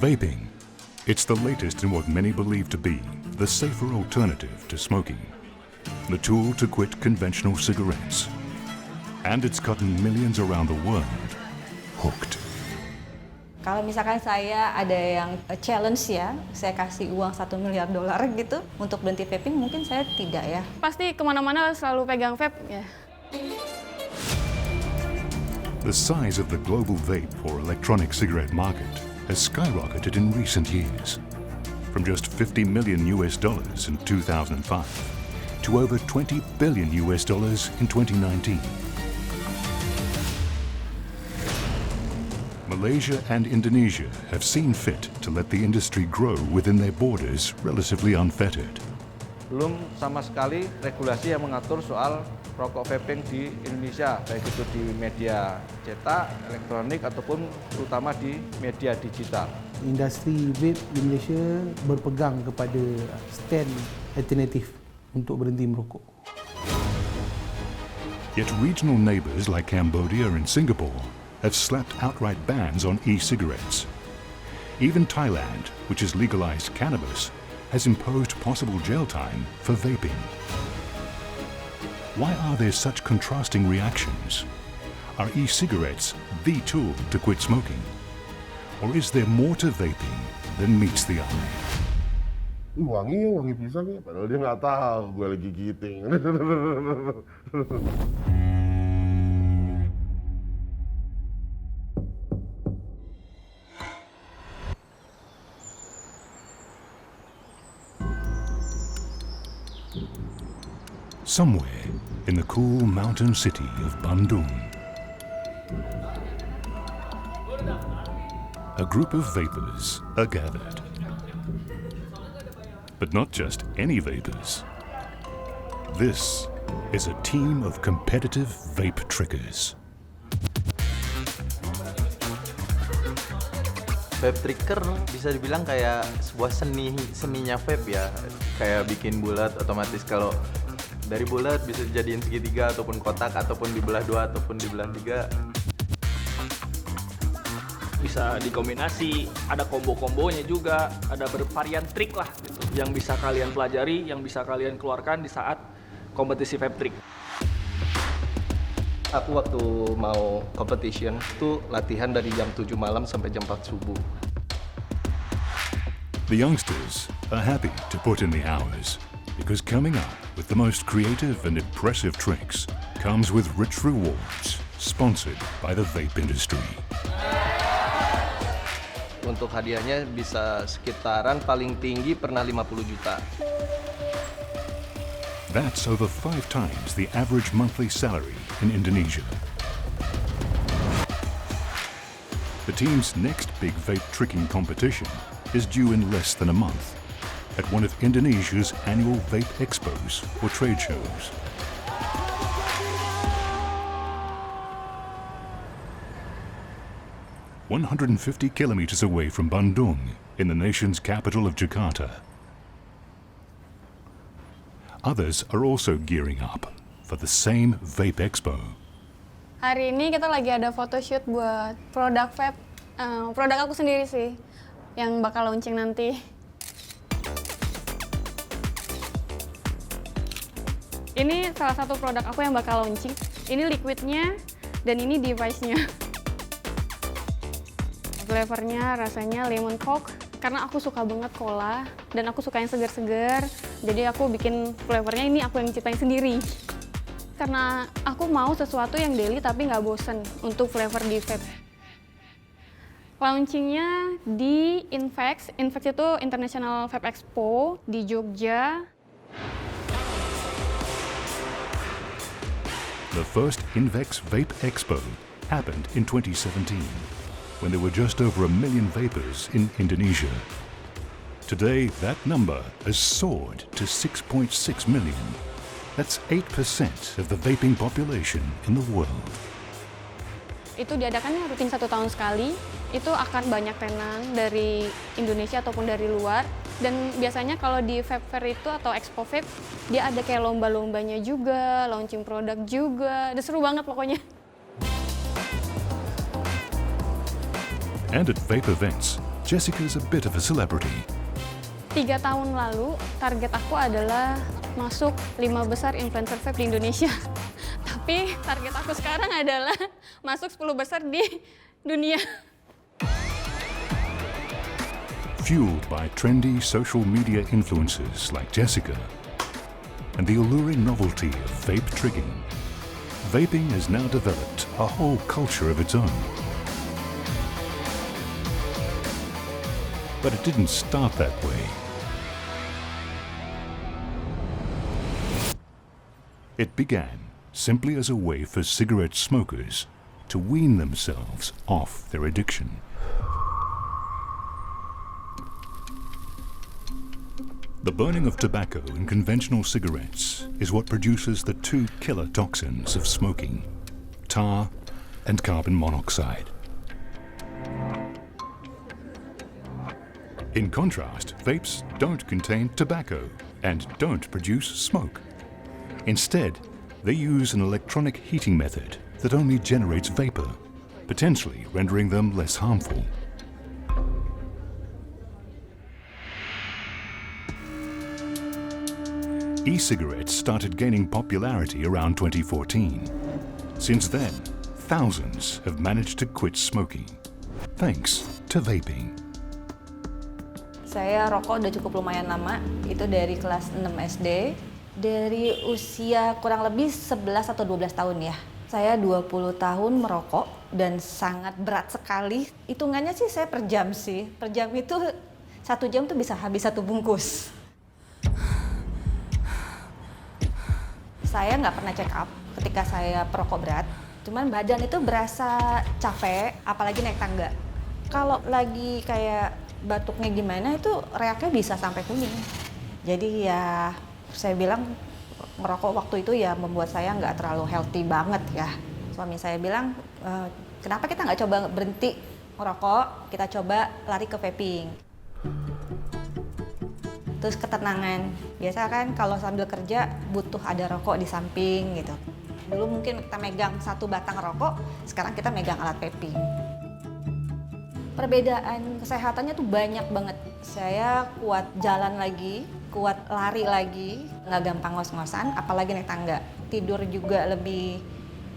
Vaping. It's the latest in what many believe to be the safer alternative to smoking. The tool to quit conventional cigarettes. And it's gotten millions around the world hooked. Kalau misalkan saya ada yang challenge ya, saya kasih uang $1 miliar gitu untuk berhenti vaping, mungkin saya tidak ya. Pasti kemana-mana selalu pegang vape ya. The size of the global vape or electronic cigarette market has skyrocketed in recent years, from just $50 million in 2005 to over $20 billion in 2019. Malaysia and Indonesia have seen fit to let the industry grow within their borders relatively unfettered. Belum sama sekali regulasi yang mengatur soal rokok vaping di Indonesia, baik itu di media cetak, elektronik, ataupun terutama di media digital. Industri vape di Malaysia berpegang kepada stand alternatif untuk berhenti merokok. Yet regional neighbours like Cambodia and Singapore have slapped outright bans on e-cigarettes. Even Thailand, which has legalized cannabis, has imposed possible jail time for vaping. Why are there such contrasting reactions? Are e-cigarettes the tool to quit smoking? Or is there more to vaping than meets the eye? Wangi pisang ya, padahal dia nggak tahu gue lagi giting. Somewhere in the cool mountain city of Bandung, a group of vapers are gathered. But not just any vapers. This is a team of competitive vape trickers. Vape tricker bisa dibilang kayak sebuah seninya vape ya. Kayak bikin bulat otomatis, kalau dari bulat bisa dijadiin segitiga ataupun kotak ataupun dibelah dua ataupun dibelah tiga. Bisa dikombinasi, ada kombo-kombonya juga, ada bervarian trik lah gitu, yang bisa kalian pelajari, yang bisa kalian keluarkan di saat kompetisi vape trick. Aku waktu mau competition itu latihan dari jam 7 malam sampai jam 4 subuh. The youngsters are happy to put in the hours because coming up with the most creative and impressive tricks comes with rich rewards sponsored by the vape industry. Untuk hadiahnya bisa sekitaran paling tinggi pernah 50 juta. That's over 5 times the average monthly salary in Indonesia. The team's next big vape tricking competition is due in less than a month at one of Indonesia's annual vape expos or trade shows. "150 kilometers away from Bandung, in the nation's capital of Jakarta. Others are also gearing up for the same Vape Expo. Hari ini kita lagi ada photoshoot buat produk vape, produk aku sendiri sih, yang bakal launching nanti. Ini salah satu produk aku yang bakal launching. Ini liquidnya dan ini device-nya. Flavornya rasanya lemon coke, karena aku suka banget cola dan aku suka yang segar-segar. Jadi aku bikin flavornya ini aku yang ciptain sendiri. Karena aku mau sesuatu yang daily tapi nggak bosen untuk flavor di vape. Launchingnya di Invex. Invex itu International Vape Expo di Jogja. The first Invex Vape Expo happened in 2017, when there were just over 1 million vapers in Indonesia. Today, that number has soared to 6.6 million. That's 8% of the vaping population in the world. Itu diadakannya rutin 1 tahun sekali. Itu akan banyak tenan dari Indonesia ataupun dari luar. Dan biasanya kalau di Vape Fair itu atau Expo Vape, dia ada kayak lomba-lombanya juga, launching produk juga. Udah seru banget pokoknya. And at vape events, Jessica's a bit of a celebrity. 3 tahun lalu, target aku adalah masuk 5 besar influencer vape di Indonesia. Tapi target aku sekarang adalah masuk 10 besar di dunia. Fueled by trendy social media influencers like Jessica and the alluring novelty of vape trigging, vaping has now developed a whole culture of its own. But it didn't start that way. It began simply as a way for cigarette smokers to wean themselves off their addiction. The burning of tobacco in conventional cigarettes is what produces the 2 killer toxins of smoking, tar and carbon monoxide. In contrast, vapes don't contain tobacco and don't produce smoke. Instead, they use an electronic heating method that only generates vapor, potentially rendering them less harmful. E-cigarettes started gaining popularity around 2014. Since then, thousands have managed to quit smoking, thanks to vaping. Saya rokok udah cukup lumayan lama, itu dari kelas 6 SD. Dari usia kurang lebih 11 atau 12 tahun ya. Saya 20 tahun merokok dan sangat berat sekali. Hitungannya sih saya per jam sih. Per jam itu 1 jam tuh bisa habis 1 bungkus. Saya nggak pernah check up ketika saya perokok berat. Cuman badan itu berasa capek, apalagi naik tangga. Kalau lagi kayak batuknya gimana itu reaknya bisa sampai kuning. Jadi ya saya bilang merokok waktu itu ya membuat saya nggak terlalu healthy banget ya. Suami saya bilang, kenapa kita nggak coba berhenti merokok, kita coba lari ke vaping. Terus ketenangan, biasa kan kalau sambil kerja butuh ada rokok di samping gitu. Dulu mungkin kita megang 1 batang rokok, sekarang kita megang alat vaping. Perbedaan kesehatannya tuh banyak banget. Saya kuat jalan lagi, kuat lari lagi, nggak gampang ngos-ngosan, apalagi naik tangga. Tidur juga lebih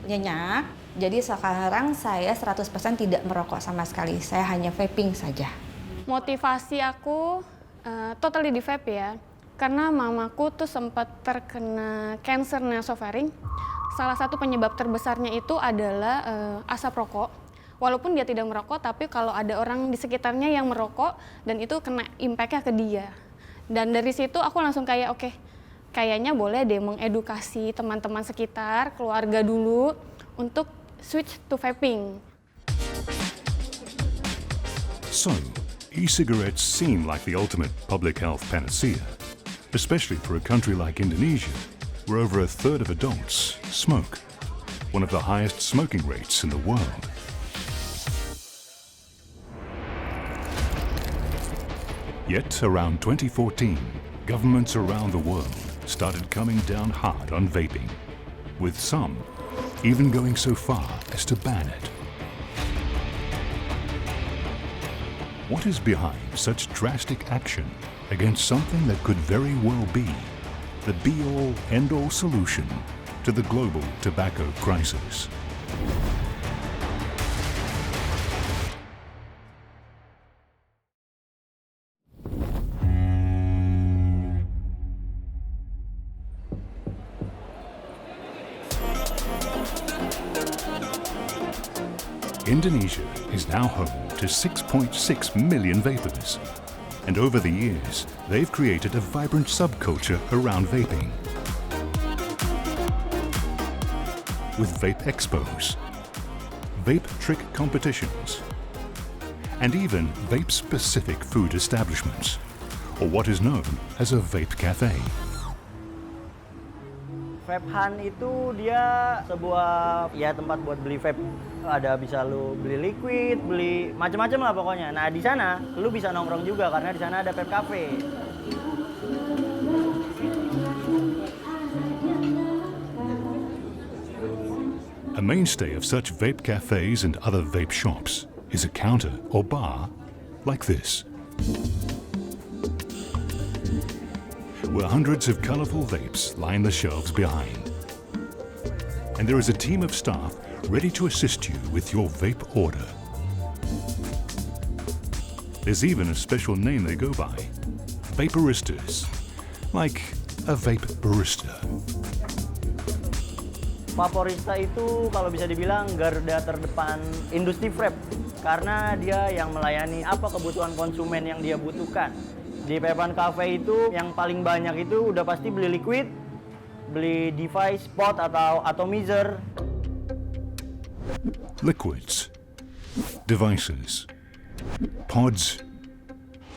nyenyak, jadi sekarang saya 100% tidak merokok sama sekali, saya hanya vaping saja. Motivasi aku totally di vape ya, karena mamaku tuh sempat terkena cancer nasofaring. Salah satu penyebab terbesarnya itu adalah asap rokok. Walaupun dia tidak merokok, tapi kalau ada orang di sekitarnya yang merokok dan itu kena impact-nya ke dia. Dan dari situ aku langsung kayak oke, kayaknya boleh deh mengedukasi teman-teman sekitar, keluarga dulu untuk switch to vaping. So, e-cigarettes seem like the ultimate public health panacea, especially for a country like Indonesia, where over 1/3 of adults smoke, one of the highest smoking rates in the world. Yet, around 2014, governments around the world started coming down hard on vaping, with some even going so far as to ban it. What is behind such drastic action against something that could very well be the be-all, end-all solution to the global tobacco crisis? Indonesia is now home to 6.6 million vapers, and over the years, they've created a vibrant subculture around vaping. With vape expos, vape trick competitions, and even vape-specific food establishments, or what is known as a vape cafe. Vape Hunt itu dia sebuah ya tempat buat beli vape. Ada bisa lu beli liquid, beli macam-macam lah pokoknya. Nah di sana lu bisa nongkrong juga karena di sana ada vape cafe. A mainstay of such vape cafes and other vape shops is a counter or bar like this, where hundreds of colorful vapes line the shelves behind. And there is a team of staff ready to assist you with your vape order. There's even a special name they go by, vaporistas, like a vape barista. Vaporista itu kalau bisa dibilang garda terdepan industri vape karena dia yang melayani apa kebutuhan konsumen yang dia butuhkan. Di Vape Cafe itu yang paling banyak itu udah pasti beli liquid, beli device, pot atau atomizer. Liquids, devices, pods,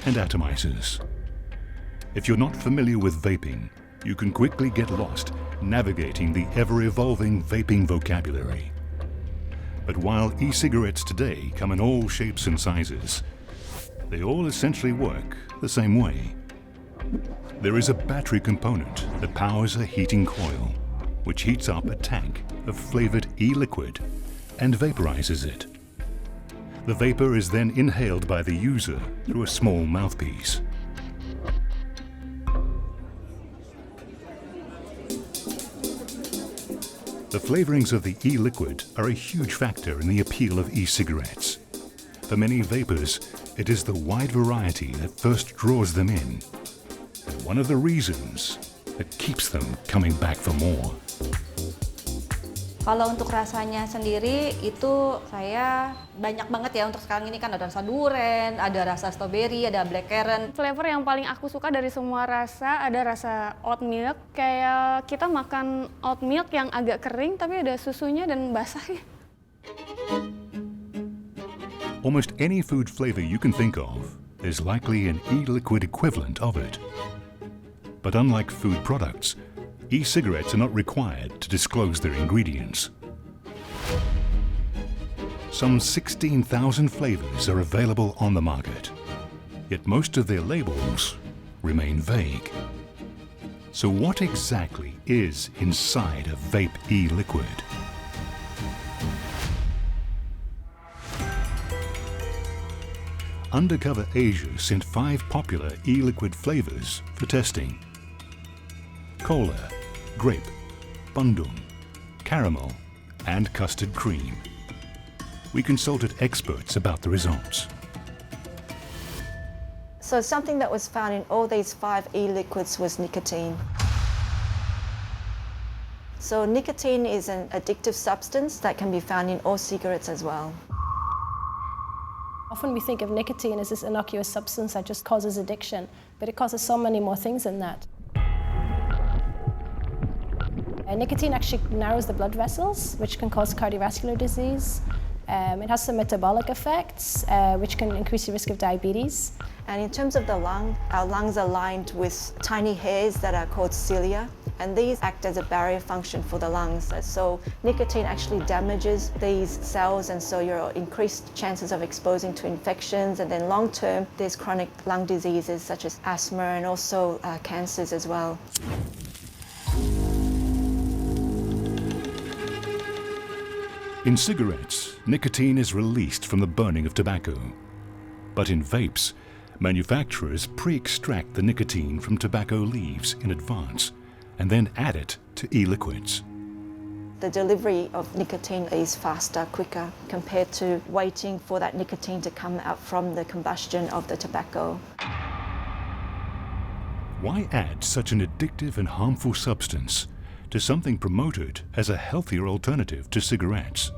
and atomizers. If you're not familiar with vaping, you can quickly get lost navigating the ever-evolving vaping vocabulary. But while e-cigarettes today come in all shapes and sizes, they all essentially work the same way. There is a battery component that powers a heating coil, which heats up a tank of flavored e-liquid and vaporizes it. The vapor is then inhaled by the user through a small mouthpiece. The flavorings of the e-liquid are a huge factor in the appeal of e-cigarettes. For many vapers, it is the wide variety that first draws them in, and one of the reasons that keeps them coming back for more. Kalau untuk rasanya sendiri itu saya banyak banget ya untuk sekarang ini kan ada rasa durian, ada rasa strawberry, ada blackcurrant. Flavor yang paling aku suka dari semua rasa ada rasa oat milk. Kayak kita makan oat milk yang agak kering tapi ada susunya dan basahnya. Almost any food flavor you can think of, there's likely an e-liquid equivalent of it. But unlike food products, e-cigarettes are not required to disclose their ingredients. Some 16,000 flavors are available on the market, yet most of their labels remain vague. So what exactly is inside a vape e-liquid? Undercover Asia sent 5 popular e-liquid flavors for testing: cola, grape, bandung, caramel, and custard cream. We consulted experts about the results. So something that was found in all these 5 e-liquids was nicotine. So nicotine is an addictive substance that can be found in all cigarettes as well. Often we think of nicotine as this innocuous substance that just causes addiction, but it causes so many more things than that. Nicotine actually narrows the blood vessels, which can cause cardiovascular disease. It has some metabolic effects, which can increase the risk of diabetes. And in terms of the lung, our lungs are lined with tiny hairs that are called cilia, and these act as a barrier function for the lungs. So nicotine actually damages these cells, and so you're increased chances of exposing to infections, and then long term there's chronic lung diseases such as asthma and also cancers as well. In cigarettes, nicotine is released from the burning of tobacco. But in vapes, manufacturers pre-extract the nicotine from tobacco leaves in advance and then add it to e-liquids. The delivery of nicotine is faster, quicker, compared to waiting for that nicotine to come out from the combustion of the tobacco. Why add such an addictive and harmful substance to something promoted as a healthier alternative to cigarettes?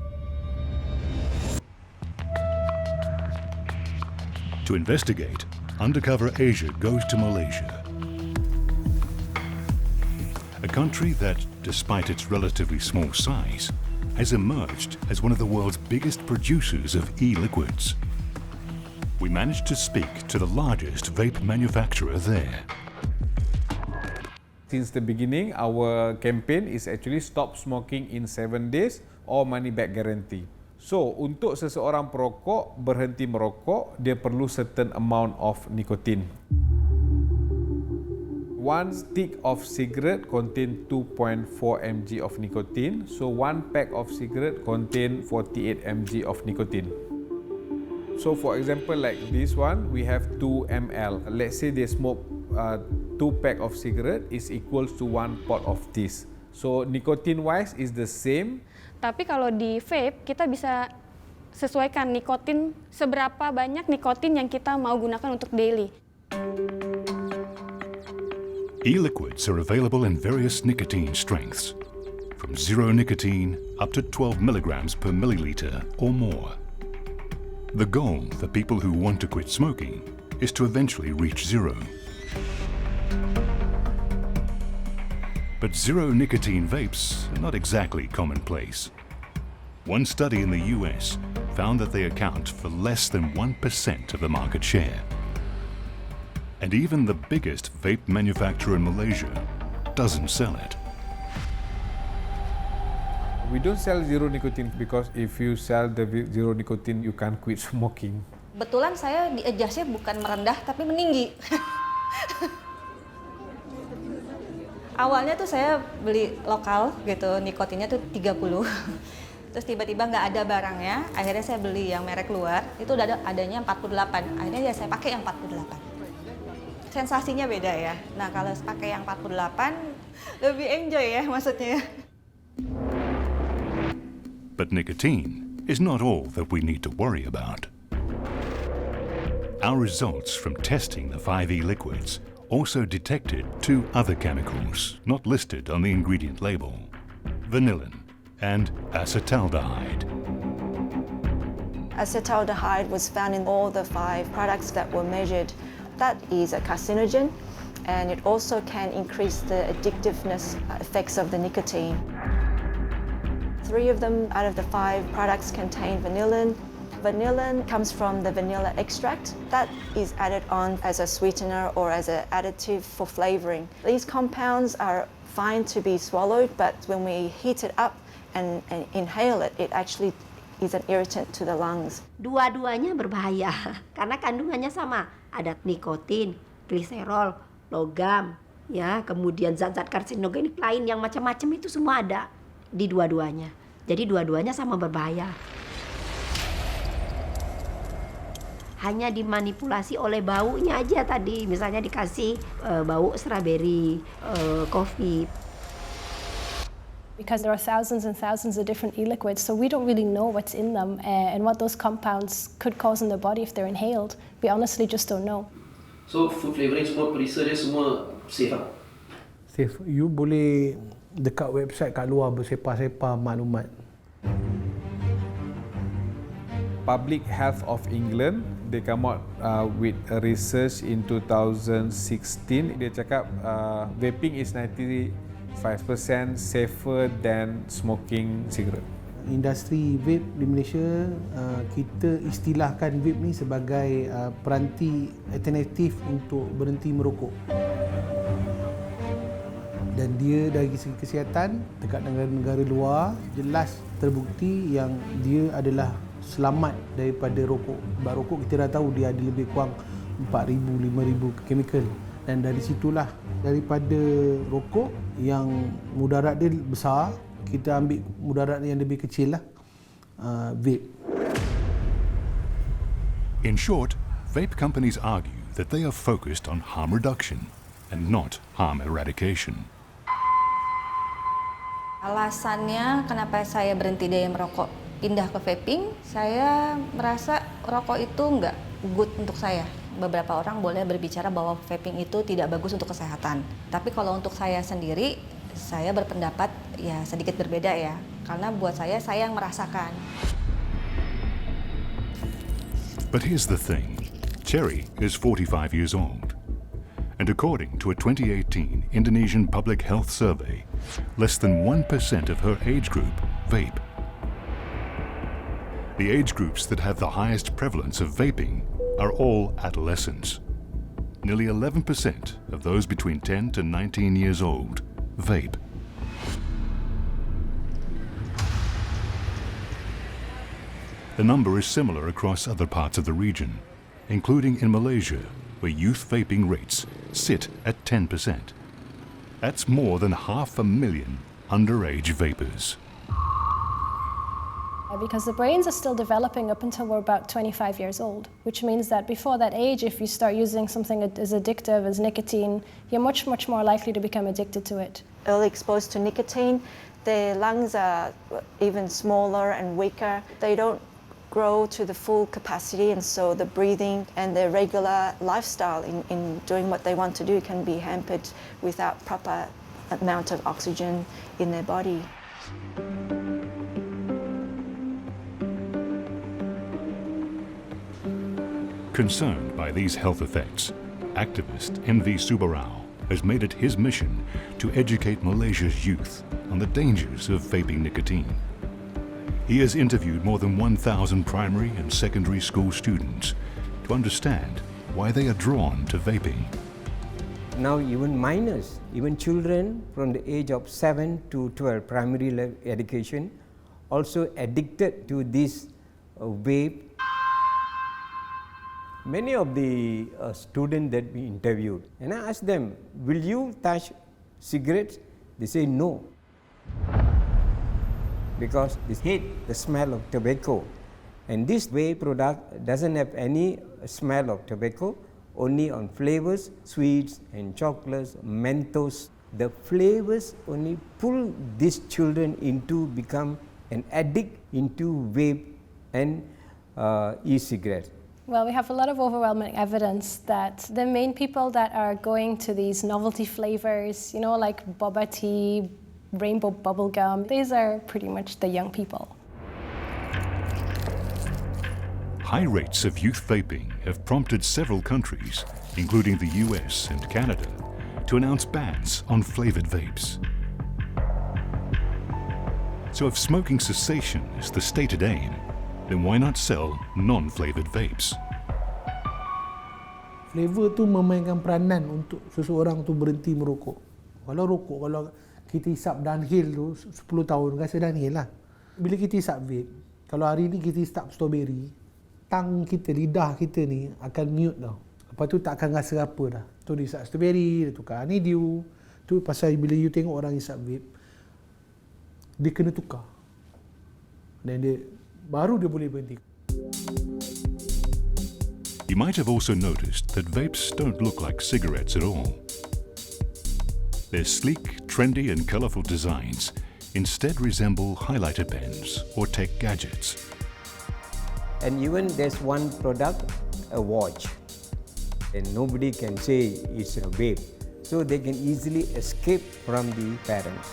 To investigate, Undercover Asia goes to Malaysia, a country that, despite its relatively small size, has emerged as one of the world's biggest producers of e-liquids. We managed to speak to the largest vape manufacturer there. Since the beginning, our campaign is actually stop smoking in 7 days or money back guarantee. So, untuk seseorang perokok berhenti merokok, dia perlu certain amount of nicotine. 1 stick of cigarette contain 2.4 mg of nicotine. So, 1 pack of cigarette contain 48 mg of nicotine. So for example, like this one, we have 2 ml. Let's say they smoke 2 pack of cigarette is equals to 1 pot of this. So nicotine wise is the same. Tapi kalau di vape, kita bisa sesuaikan nikotin, seberapa banyak nikotin yang kita mau gunakan untuk daily. E-liquids are available in various nicotine strengths, from 0 nicotine up to 12 milligrams per milliliter or more. The goal for people who want to quit smoking is to eventually reach 0. But 0 nicotine vapes are not exactly commonplace. One study in the US found that they account for less than 1% of the market share. And even the biggest vape manufacturer in Malaysia doesn't sell it. We don't sell 0 nicotine because if you sell the 0 nicotine, you can't quit smoking. Kebetulan saya di adjustnya bukan merendah tapi meninggi. Awalnya tuh saya beli lokal gitu, nikotinnya tuh 30. Terus tiba-tiba nggak ada barangnya, akhirnya saya beli yang merek luar, itu udah adanya 48. Akhirnya ya saya pakai yang 48. Sensasinya beda ya. Nah kalau pakai yang 48, lebih enjoy ya maksudnya. But nicotine is not all that we need to worry about. Our results from testing the 5E liquids also detected 2 other chemicals not listed on the ingredient label: vanillin and acetaldehyde. Acetaldehyde was found in all the 5 products that were measured. That is a carcinogen, and it also can increase the addictiveness effects of the nicotine. 3 of them out of the 5 products contain vanillin. Vanillin comes from the vanilla extract that is added on as a sweetener or as an additive for flavoring. These compounds are fine to be swallowed, but when we heat it up and inhale it, it actually is an irritant to the lungs. Dua-duanya berbahaya karena kandungannya sama. Ada nikotin, gliserol, logam, ya, kemudian zat-zat karsinogenik lain yang macam-macam itu semua ada di dua-duanya. Jadi dua-duanya sama berbahaya. Hanya dimanipulasi oleh baunya aja tadi, misalnya dikasih bau strawberry, kopi. Because there are thousands and thousands of different e-liquids, so we don't really know what's in them and what those compounds could cause in the body if they're inhaled. We honestly just don't know. So food flavouring semua perisa dia semua safe lah? Safe. You boleh dekat website kat luar bersepah-sepah maklumat. Public Health of England, they come out with a research in 2016. Dia cakap vaping is 95% safer than smoking cigarette. Industri vape di Malaysia, kita istilahkan vape ni sebagai peranti alternatif untuk berhenti merokok. Dan dia dari segi kesihatan, dekat negara-negara luar, jelas terbukti yang dia adalah selamat daripada rokok. Sebab rokok kita dah tahu dia ada lebih kurang 4,000-5,000 chemical. Dan dari situlah, daripada rokok yang mudarat dia besar, kita ambil mudarat yang lebih kecil lah, vape. In short, vape companies argue that they are focused on harm reduction and not harm eradication. Alasannya kenapa saya berhenti dari merokok pindah ke vaping, saya merasa rokok itu nggak good untuk saya. Beberapa orang boleh berbicara bahwa vaping itu tidak bagus untuk kesehatan. Tapi kalau untuk saya sendiri, saya berpendapat ya sedikit berbeda ya. Karena buat saya yang merasakan. But here's the thing. Cherry is 45 years old. And according to a 2018 Indonesian Public Health Survey, less than 1% of her age group vape. The age groups that have the highest prevalence of vaping are all adolescents. Nearly 11% of those between 10 to 19 years old vape. The number is similar across other parts of the region, including in Malaysia, where youth vaping rates sit at 10%. That's more than 500,000 underage vapers. Because the brains are still developing up until we're about 25 years old, which means that before that age, if you start using something as addictive as nicotine, you're much, much more likely to become addicted to it. Early exposed to nicotine, their lungs are even smaller and weaker. They don't grow to the full capacity, and so the breathing and their regular lifestyle in doing what they want to do can be hampered without proper amount of oxygen in their body. Concerned by these health effects, activist Envy Subarao has made it his mission to educate Malaysia's youth on the dangers of vaping nicotine. He has interviewed more than 1,000 primary and secondary school students to understand why they are drawn to vaping. Now even minors, even children from the age of 7 to 12 primary education also addicted to this vape. Many of the students that we interviewed, and I asked them, will you touch cigarettes? They say no, because they hate the smell of tobacco. And this vape product doesn't have any smell of tobacco, only on flavors, sweets and chocolates, Mentos. The flavors only pull these children into become an addict into vape and e-cigarettes. Well, we have a lot of overwhelming evidence that the main people that are going to these novelty flavors, like boba tea, rainbow bubblegum, these are pretty much the young people. High rates of youth vaping have prompted several countries, including the US and Canada, to announce bans on flavored vapes. So if smoking cessation is the stated aim, then why not sell non-flavored vapes? Flavor tu memainkan peranan untuk seseorang tu berhenti merokok. Kalau kita hisap downhill tu 10 tahun, rasa downhill lah. Bila kita hisap vape, kalau hari ni kita hisap strawberry, tang kita, lidah kita ni akan mute tau. Lepas tu tak akan rasa apa dah. Tu dia hisap strawberry, dia tukar honeydew. Tu pasal bila you tengok orang hisap vape, dia kena tukar. Dan dia baru dia boleh berhenti. You might have also noticed that vapes don't look like cigarettes at all. Their sleek, trendy and colourful designs instead resemble highlighter pens or tech gadgets. And even there's one product, a watch, and nobody can say it's a vape. So they can easily escape from the parents.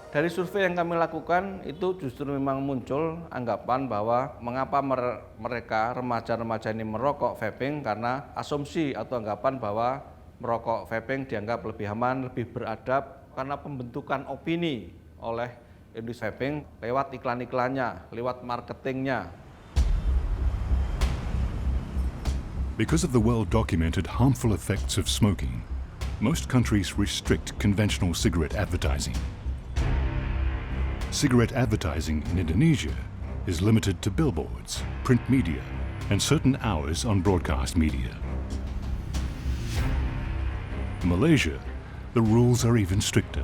Dari survei yang kami lakukan itu justru memang muncul anggapan bahwa mengapa mereka remaja-remaja ini merokok vaping karena asumsi atau anggapan bahwa merokok vaping dianggap lebih aman, lebih beradab karena pembentukan opini oleh industri vaping lewat iklan-iklannya, lewat marketingnya. Because of the well-documented harmful effects of smoking, most countries restrict conventional cigarette advertising. Cigarette advertising in Indonesia is limited to billboards, print media, and certain hours on broadcast media. In Malaysia, the rules are even stricter,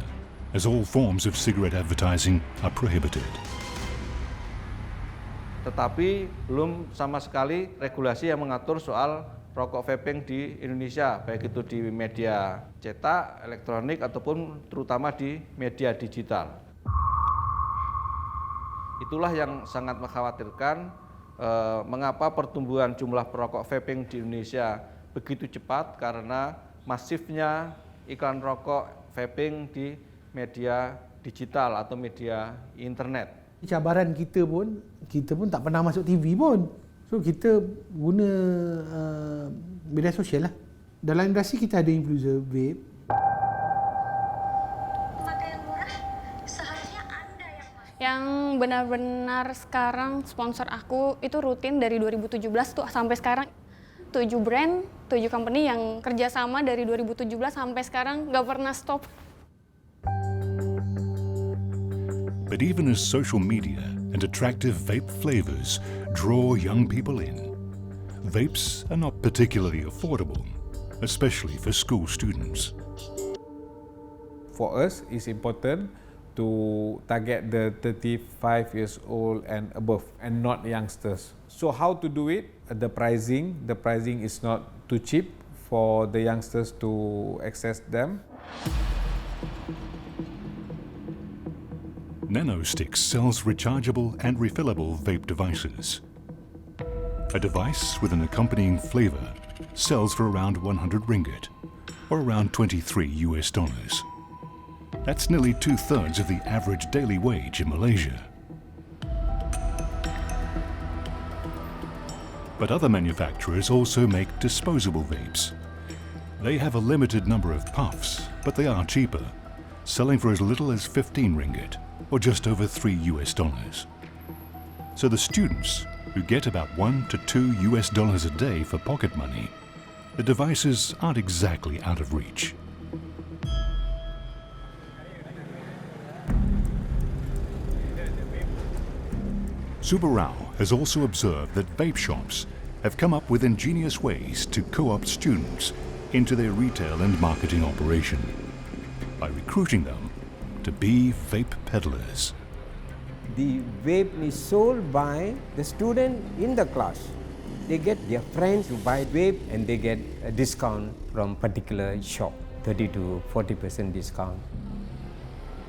as all forms of cigarette advertising are prohibited. Tetapi belum sama sekali regulasi yang mengatur soal rokok vaping di Indonesia, baik itu di media cetak, elektronik, ataupun terutama di media digital. Itulah yang sangat mengkhawatirkan mengapa pertumbuhan jumlah perokok vaping di Indonesia begitu cepat karena masifnya iklan rokok vaping di media digital atau media internet. Cabaran kita pun tak pernah masuk TV pun. So kita guna media sosial lah. Dalam industri kita ada influencer vape. Yang benar-benar sekarang sponsor aku itu rutin dari 2017 tuh sampai sekarang. 7 brand, 7 company yang kerjasama dari 2017 sampai sekarang nggak pernah stop. But even as social media and attractive vape flavors draw young people in, vapes are not particularly affordable, especially for school students. For us, it's important to target the 35 years old and above and not youngsters. So how to do it? The pricing is not too cheap for the youngsters to access them. NanoSticks sells rechargeable and refillable vape devices. A device with an accompanying flavor sells for around 100 ringgit, or around $23. That's nearly 2/3 of the average daily wage in Malaysia. But other manufacturers also make disposable vapes. They have a limited number of puffs, but they are cheaper, selling for as little as 15 ringgit, or just over $3. So the students, who get about $1 to $2 a day for pocket money, the devices aren't exactly out of reach. Subarao has also observed that vape shops have come up with ingenious ways to co-opt students into their retail and marketing operation by recruiting them to be vape peddlers. The vape is sold by the student in the class. They get their friends to buy vape and they get a discount from particular shop, 30 to 40% discount.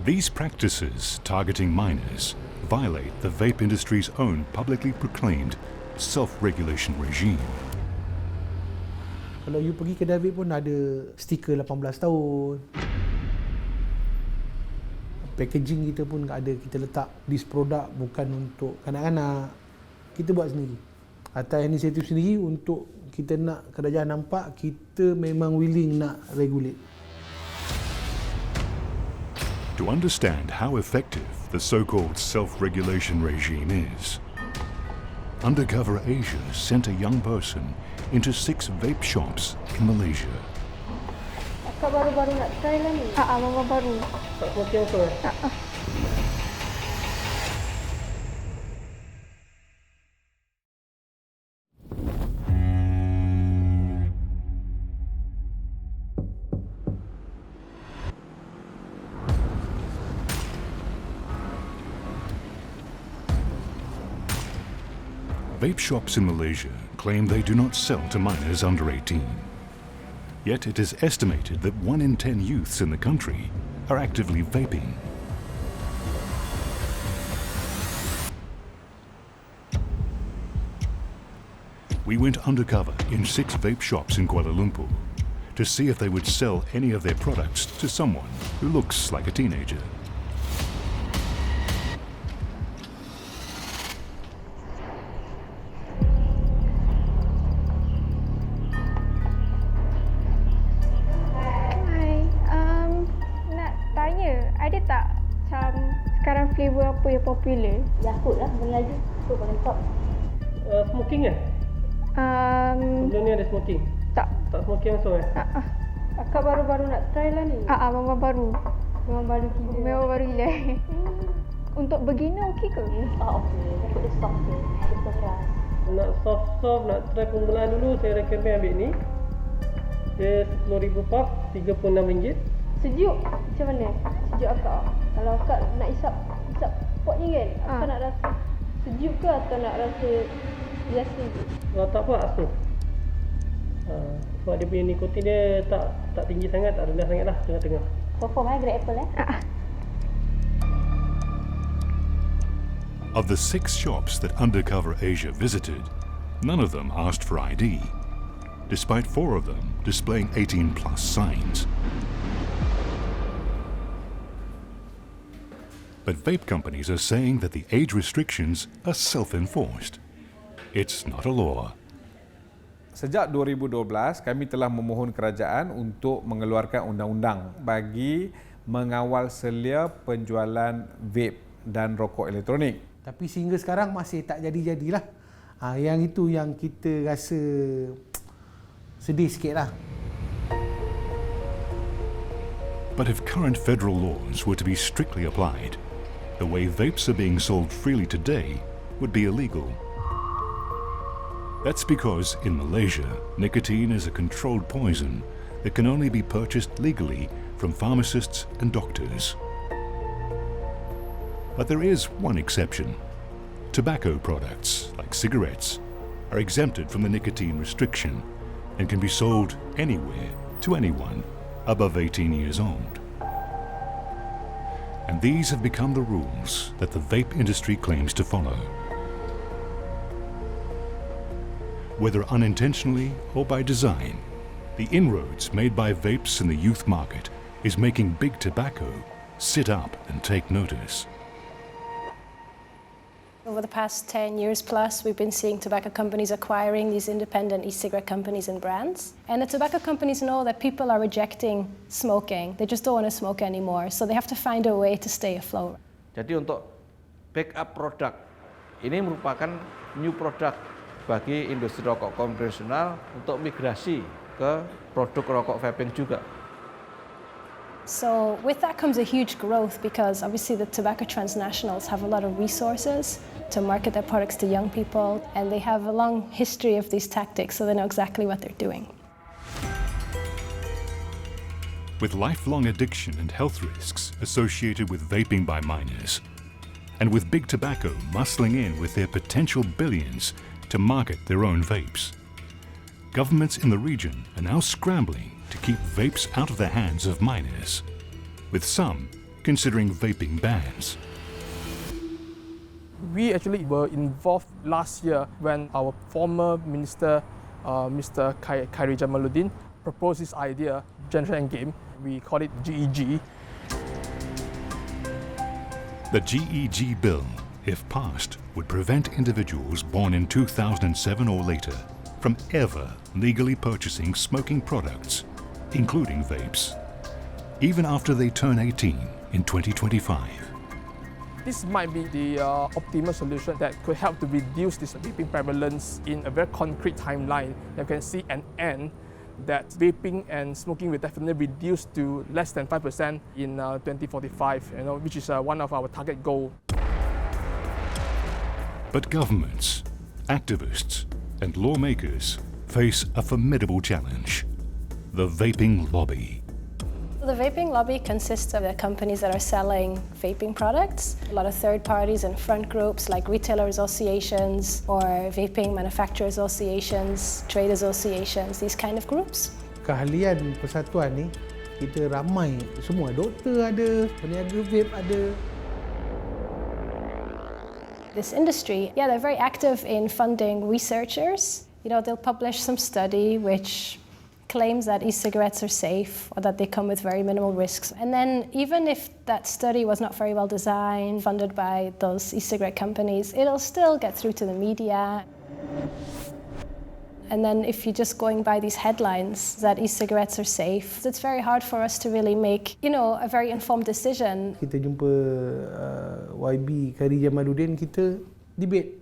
These practices targeting minors violate the vape industry's own publicly proclaimed self-regulation regime. Kalau you pergi kedai vape pun ada stiker 18 tahun. Packaging kita pun ada, kita letak this product bukan untuk kanak-kanak. Kita buat sendiri. Atas inisiatif sendiri untuk kita nak kerajaan nampak kita memang willing nak regulate. To understand how effective the so-called self-regulation regime is, Undercover Asia sent a young person into 6 vape shops in Malaysia. Akak baru-baru nak try lah ni. Mama baru. Tak smoking apa? Vape shops in Malaysia claim they do not sell to minors under 18. Yet it is estimated that 1 in 10 youths in the country are actively vaping. We went undercover in 6 vape shops in Kuala Lumpur to see if they would sell any of their products to someone who looks like a teenager. Ada tak macam sekarang flavor apa yang popular? Yakult lah, Melayu. Tu paling top. Smoking ke? Sebelum ni ada smoking? Tak. Tak smoking langsung Akak baru-baru nak try lah ni. Memang baru. Memang baru gila. Memang baru gila. Untuk beginner okey ke? Okey. Yakult dia soft je. Dia keras. Nak soft-soft, nak try permulaan dulu, saya recommend ambil ni. Dia 10,000 puff, RM36. Sejuk macam mana? Sejuk akak. Kalau akak nak isap pot ni kan, akak nak rasa sejuk ke atau nak rasa biasa je? Kalau tak apa, asuh. Sebab dia punya nikotin dia tak tinggi sangat, tak rendah sangat lah, tengah-tengah. Perform grade apple Of the 6 shops that Undercover Asia visited, none of them asked for ID, despite 4 of them displaying 18+ signs. But vape companies are saying that the age restrictions are self-enforced. It's not a law. Sejak 2012, kami telah memohon kerajaan untuk mengeluarkan undang-undang bagi mengawal selia penjualan vape dan rokok elektronik. Tapi sehingga sekarang masih tak jadi-jadilah. Yang itu yang kita rasa sedih sikitlah. But if current federal laws were to be strictly applied, the way vapes are being sold freely today would be illegal. That's because in Malaysia, nicotine is a controlled poison that can only be purchased legally from pharmacists and doctors. But there is one exception. Tobacco products, like cigarettes, are exempted from the nicotine restriction and can be sold anywhere to anyone above 18 years old. And these have become the rules that the vape industry claims to follow. Whether unintentionally or by design, the inroads made by vapes in the youth market is making big tobacco sit up and take notice. Over the past 10 years plus, we've been seeing tobacco companies acquiring these independent e-cigarette companies and brands. And the tobacco companies know that people are rejecting smoking. They just don't want to smoke anymore. So they have to find a way to stay afloat. Jadi untuk backup produk, ini merupakan new product bagi industri rokok konvensional untuk migrasi ke produk rokok vaping juga. So with that comes a huge growth because obviously the tobacco transnationals have a lot of resources to market their products to young people, and they have a long history of these tactics, so they know exactly what they're doing. With lifelong addiction and health risks associated with vaping by minors, and with big tobacco muscling in with their potential billions to market their own vapes, governments in the region are now scrambling to keep vapes out of the hands of minors, with some considering vaping bans. We actually were involved last year when our former minister, Mr. Khairi Jamaluddin, proposed this idea, Generation Endgame. We call it GEG. The GEG bill, if passed, would prevent individuals born in 2007 or later from ever legally purchasing smoking products, including vapes, even after they turn 18 in 2025. This might be the optimal solution that could help to reduce this vaping prevalence in a very concrete timeline. You can see an end that vaping and smoking will definitely reduce to less than 5% in 2045, which is one of our target goals. But governments, activists, and lawmakers face a formidable challenge: the vaping lobby. The vaping lobby consists of the companies that are selling vaping products, a lot of third parties and front groups like retailer associations or vaping manufacturer associations, trade associations, these kind of groups. Keahlian persatuan ni, kita ramai, semua doktor ada, peniaga vape ada. This industry, they're very active in funding researchers. They'll publish some study which claims that e-cigarettes are safe or that they come with very minimal risks. And then even if that study was not very well designed, funded by those e-cigarette companies, it'll still get through to the media. And then if you're just going by these headlines that e-cigarettes are safe, it's very hard for us to really make, a very informed decision. Kita jumpa YB Khairi Jamaluddin, kita debate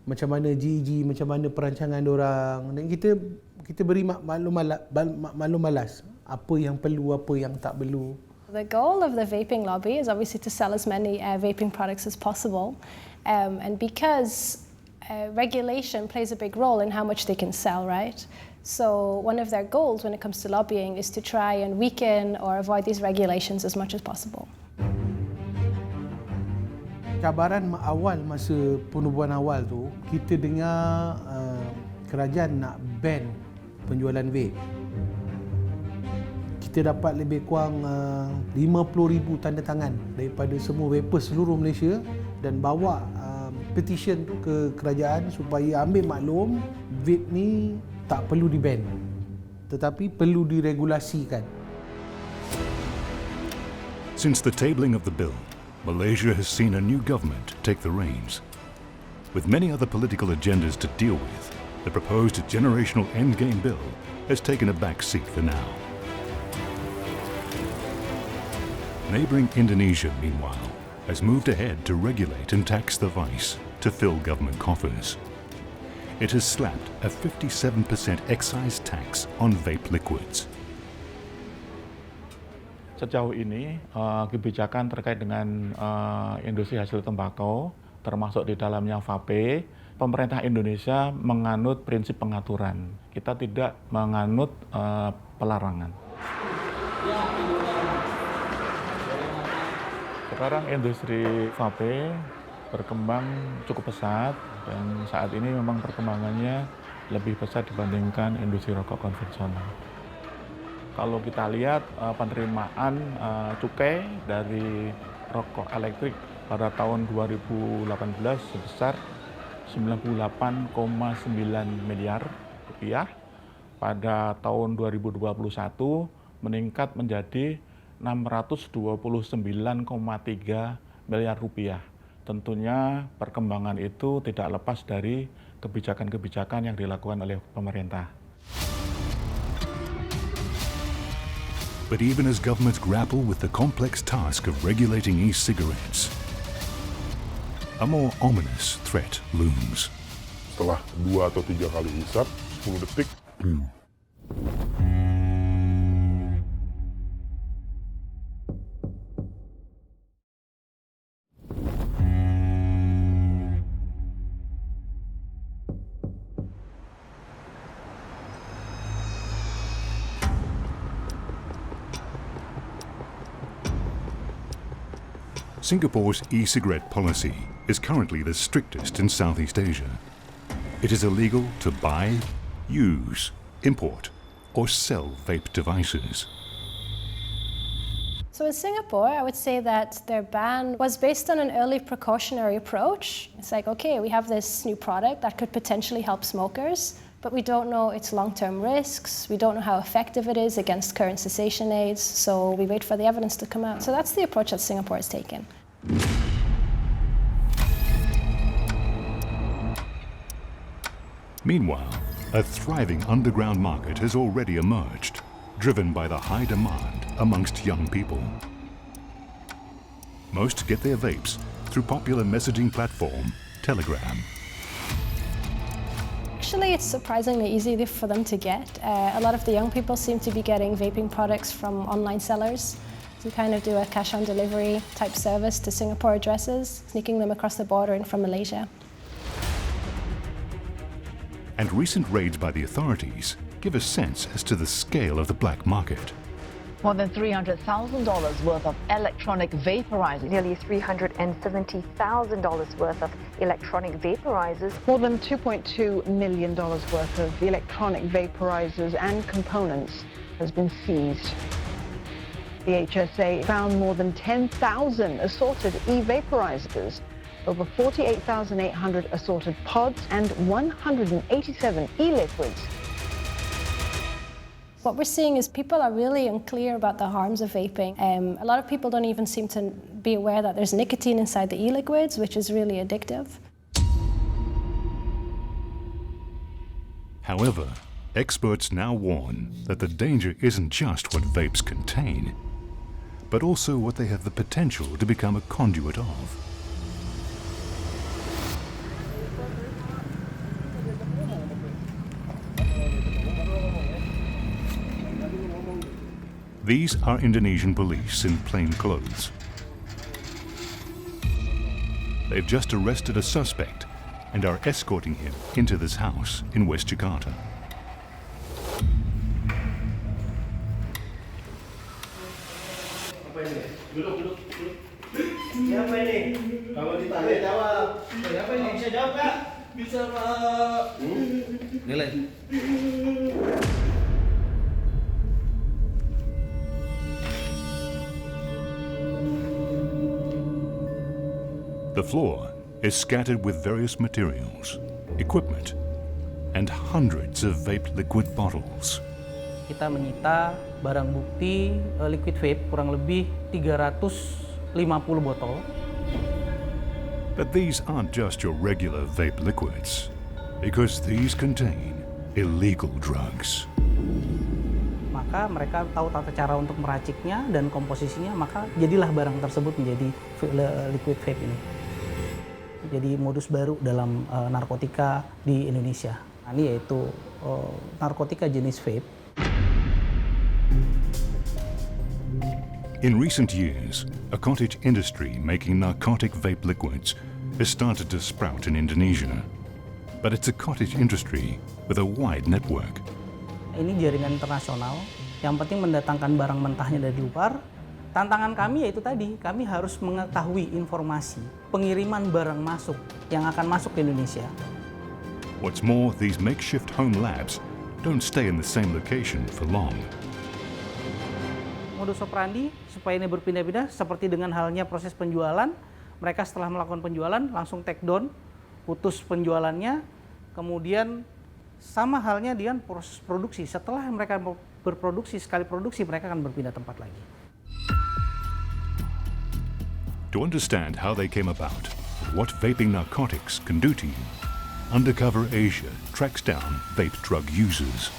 macam mana GEG, macam mana perancangan diorang, dan kita beri maklum malas apa yang perlu, apa yang tak perlu. The goal of the vaping lobby is obviously to sell as many vaping products as possible, and because regulation plays a big role in how much they can sell, right? So one of their goals when it comes to lobbying is to try and weaken or avoid these regulations as much as possible. Cabaran awal masa penubuhan awal tu, kita dengar kerajaan nak ban penjualan vape. Kita dapat lebih kurang 50,000 tanda tangan daripada semua vapers seluruh Malaysia dan bawa petition tu ke kerajaan supaya ambil maklum vape ni tak perlu di-ban, tetapi perlu diregulasikan. Since the tabling of the bill, Malaysia has seen a new government take the reins. With many other political agendas to deal with, the proposed generational endgame bill has taken a back seat for now. Neighbouring Indonesia, meanwhile, has moved ahead to regulate and tax the vice to fill government coffers. It has slapped a 57% excise tax on vape liquids. Sejauh ini kebijakan terkait dengan industri hasil tembakau, termasuk di dalamnya vape, pemerintah Indonesia menganut prinsip pengaturan. Kita tidak menganut pelarangan. Sekarang industri vape berkembang cukup pesat dan saat ini memang perkembangannya lebih pesat dibandingkan industri rokok konvensional. Kalau kita lihat penerimaan cukai dari rokok elektrik pada tahun 2018 sebesar 98,9 miliar rupiah. Pada tahun 2021 meningkat menjadi 629,3 miliar rupiah. Tentunya perkembangan itu tidak lepas dari kebijakan-kebijakan yang dilakukan oleh pemerintah. But even as governments grapple with the complex task of regulating e-cigarettes, a more ominous threat looms. Setelah 2 atau 3 kali hisap, 10 detik, Singapore's e-cigarette policy is currently the strictest in Southeast Asia. It is illegal to buy, use, import, or sell vape devices. So in Singapore, I would say that their ban was based on an early precautionary approach. It's like, okay, we have this new product that could potentially help smokers, but we don't know its long-term risks. We don't know how effective it is against current cessation aids, so we wait for the evidence to come out. So that's the approach that Singapore has taken. Meanwhile, a thriving underground market has already emerged, driven by the high demand amongst young people. Most get their vapes through popular messaging platform Telegram. Actually, it's surprisingly easy for them to get. A lot of the young people seem to be getting vaping products from online sellers. So we kind of do a cash-on-delivery type service to Singapore addresses, sneaking them across the border and from Malaysia. And recent raids by the authorities give a sense as to the scale of the black market. More than $300,000 worth of electronic vaporizers. Nearly $370,000 worth of electronic vaporizers. More than $2.2 million worth of electronic vaporizers and components has been seized. The HSA found more than 10,000 assorted e-vaporizers, over 48,800 assorted pods, and 187 e-liquids. What we're seeing is people are really unclear about the harms of vaping. A lot of people don't even seem to be aware that there's nicotine inside the e-liquids, which is really addictive. However, experts now warn that the danger isn't just what vapes contain, but also what they have the potential to become a conduit of. These are Indonesian police in plain clothes. They've just arrested a suspect and are escorting him into this house in West Jakarta. Duduk. Siapa ini? Kalau ditanya jawab. Siapa ini? Bisa jawab Kak? Bisa Pak. Nilai. The floor is scattered with various materials, equipment, and hundreds of vape liquid bottles. Kita menyita barang bukti liquid vape kurang lebih 350 botol. But these aren't just your regular vape liquids, because these contain illegal drugs. Maka mereka tahu tata cara untuk meraciknya dan komposisinya, maka jadilah barang tersebut menjadi liquid vape ini. Jadi modus baru dalam narkotika di Indonesia. Ini yaitu narkotika jenis vape. In recent years, a cottage industry making narcotic vape liquids has started to sprout in Indonesia. But it's a cottage industry with a wide network. Ini jaringan internasional, yang penting mendatangkan barang mentahnya dari luar, Tantangan kami yaitu tadi, kami harus mengetahui informasi pengiriman barang masuk yang akan masuk ke Indonesia. What's more, these makeshift home labs don't stay in the same location for long. Modus operandi supaya ini berpindah-pindah seperti dengan halnya proses penjualan, mereka setelah melakukan penjualan langsung take down, putus penjualannya, kemudian sama halnya dengan proses produksi. Setelah mereka berproduksi, sekali produksi mereka akan berpindah tempat lagi. To understand how they came about, what vaping narcotics can do to you, Undercover Asia tracks down vape drug users.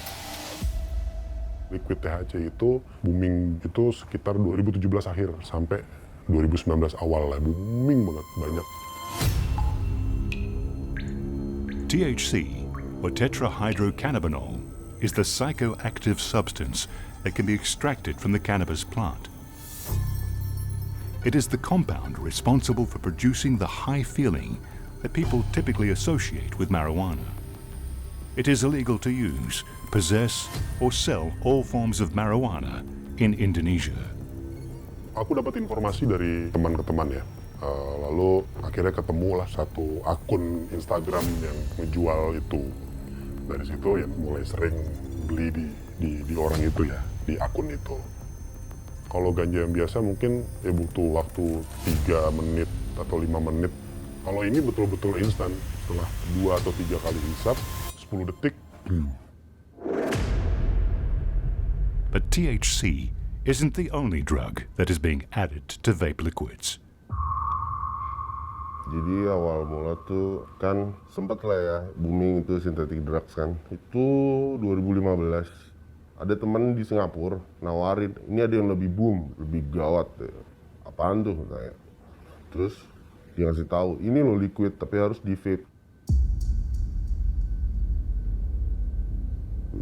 Liquid THC itu booming itu sekitar 2017 akhir sampai 2019 awal lah, booming banget, banyak. THC, or tetrahydrocannabinol, is the psychoactive substance that can be extracted from the cannabis plant. It is the compound responsible for producing the high feeling that people typically associate with marijuana. It is illegal to use, possess, or sell all forms of marijuana in Indonesia. Aku dapat informasi dari teman ke teman ya. Lalu akhirnya ketemulah satu akun Instagram yang ngejual itu. Dari situ ya mulai sering beli di orang itu ya, di akun itu. Kalau ganja yang biasa mungkin ya butuh waktu 3 menit atau 5 menit. Kalau ini betul-betul instan, setelah 2 atau 3 kali hisap, 10 detik. But THC isn't the only drug that is being added to vape liquids. Jadi awal mula tuh kan sempat lah ya booming itu synthetic drugs kan. Itu 2015. Ada teman di Singapura nawarin, ini ada yang lebih boom, lebih gawat ya. Apaan tuh katanya. Terus dia ngasih tahu, ini loh liquid tapi harus di vape.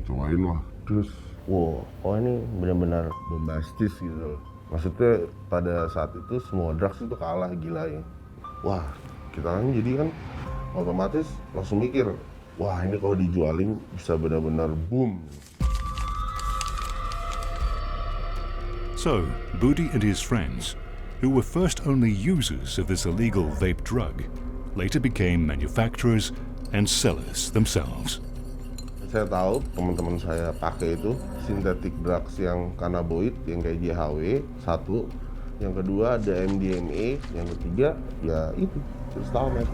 Cobain lah. Terus wow, oh ini benar-benar bombastis gitu. Maksudnya pada saat itu semua drugs itu kalah gila ya. Wah, kita kan jadi kan otomatis langsung mikir, wah ini kalau dijualin bisa benar-benar boom. So, Budi and his friends, who were first only users of this illegal vape drug, later became manufacturers and sellers themselves. Saya tahu teman-teman saya pakai itu synthetic drugs yang cannabinoid yang kayak GHW satu, yang kedua ada MDMA, yang ketiga ya itu crystal meth.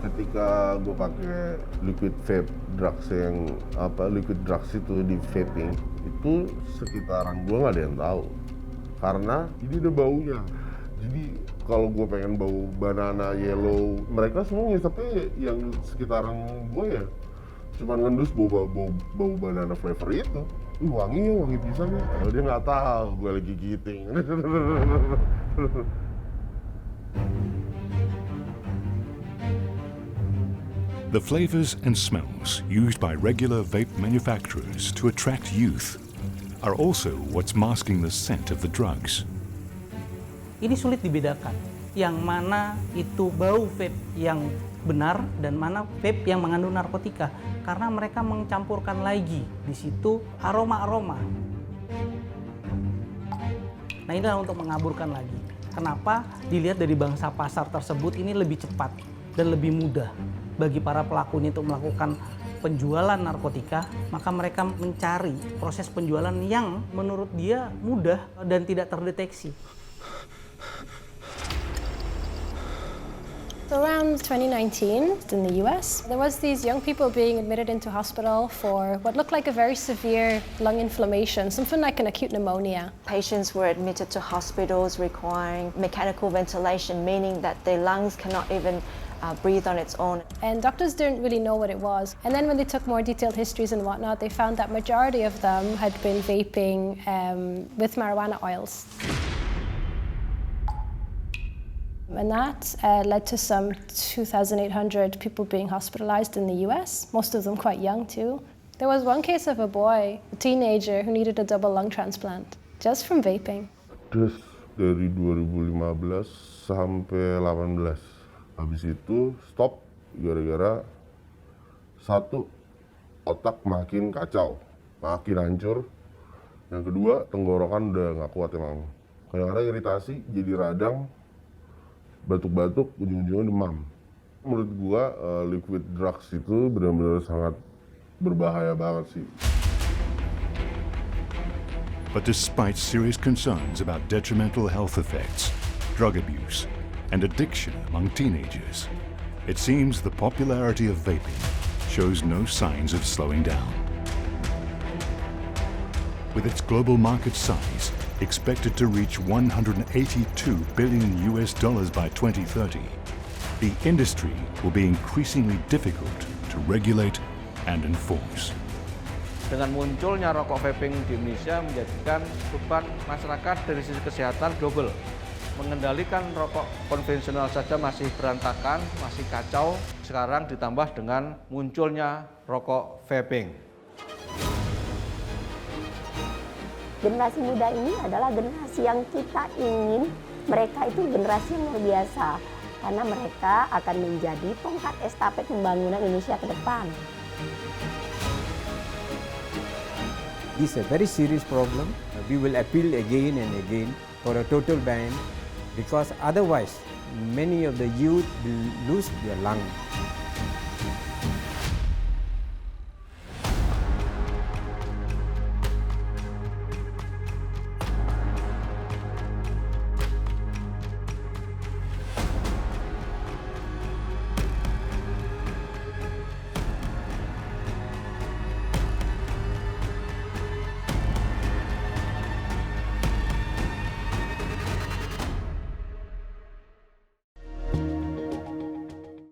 Ketika gue pakai liquid vape drugs yang liquid drugs itu di vaping itu sekitaran gue nggak ada yang tahu karena ini ada baunya. Jadi kalau gue pengen bau banana yellow, mereka semua ngisepnya yang sekitaran gue ya cuman ngendus bau banana flavor itu. Wangi pisang ya. Kalau dia nggak tahu gue lagi giting. The flavors and smells used by regular vape manufacturers to attract youth are also what's masking the scent of the drugs. Ini sulit dibedakan, yang mana itu bau vape yang benar dan mana vape yang mengandung narkotika, karena mereka mencampurkan lagi di situ aroma-aroma. Nah inilah untuk mengaburkan lagi. Kenapa dilihat dari bangsa pasar tersebut ini lebih cepat dan lebih mudah bagi para pelaku ini untuk melakukan penjualan narkotika, maka mereka mencari proses penjualan yang menurut dia mudah dan tidak terdeteksi. So around 2019 in the US, there was these young people being admitted into hospital for what looked like a very severe lung inflammation, something like an acute pneumonia. Patients were admitted to hospitals requiring mechanical ventilation, meaning that their lungs cannot even breathe on its own. And doctors didn't really know what it was. And then when they took more detailed histories and whatnot, they found that majority of them had been vaping with marijuana oils. And that led to some 2,800 people being hospitalized in the US, most of them quite young too. There was one case of a boy, a teenager, who needed a double lung transplant just from vaping. Terus dari 2015 sampai 18. Habis itu stop gara-gara satu, otak makin kacau, makin hancur. Yang kedua, tenggorokan udah nggak kuat emang. Kadang-kadang iritasi, jadi radang, batuk-batuk, ujung-ujungnya demam. Menurut gua, liquid drugs itu benar-benar sangat berbahaya banget sih. But despite serious concerns about detrimental health effects, drug abuse, and addiction among teenagers, it seems the popularity of vaping shows no signs of slowing down. With its global market size expected to reach $182 billion by 2030, the industry will be increasingly difficult to regulate and enforce. Dengan munculnya rokok vaping di Indonesia menjadikan beban masyarakat dari sisi kesehatan global. Mengendalikan rokok konvensional saja masih berantakan, masih kacau. Sekarang ditambah dengan munculnya rokok vaping. Generasi muda ini adalah generasi yang kita ingin mereka itu generasi yang luar biasa. Karena mereka akan menjadi tongkat estafet pembangunan Indonesia ke depan. This is a very serious problem. We will appeal again and again for a total ban because otherwise many of the youth will lose their lungs.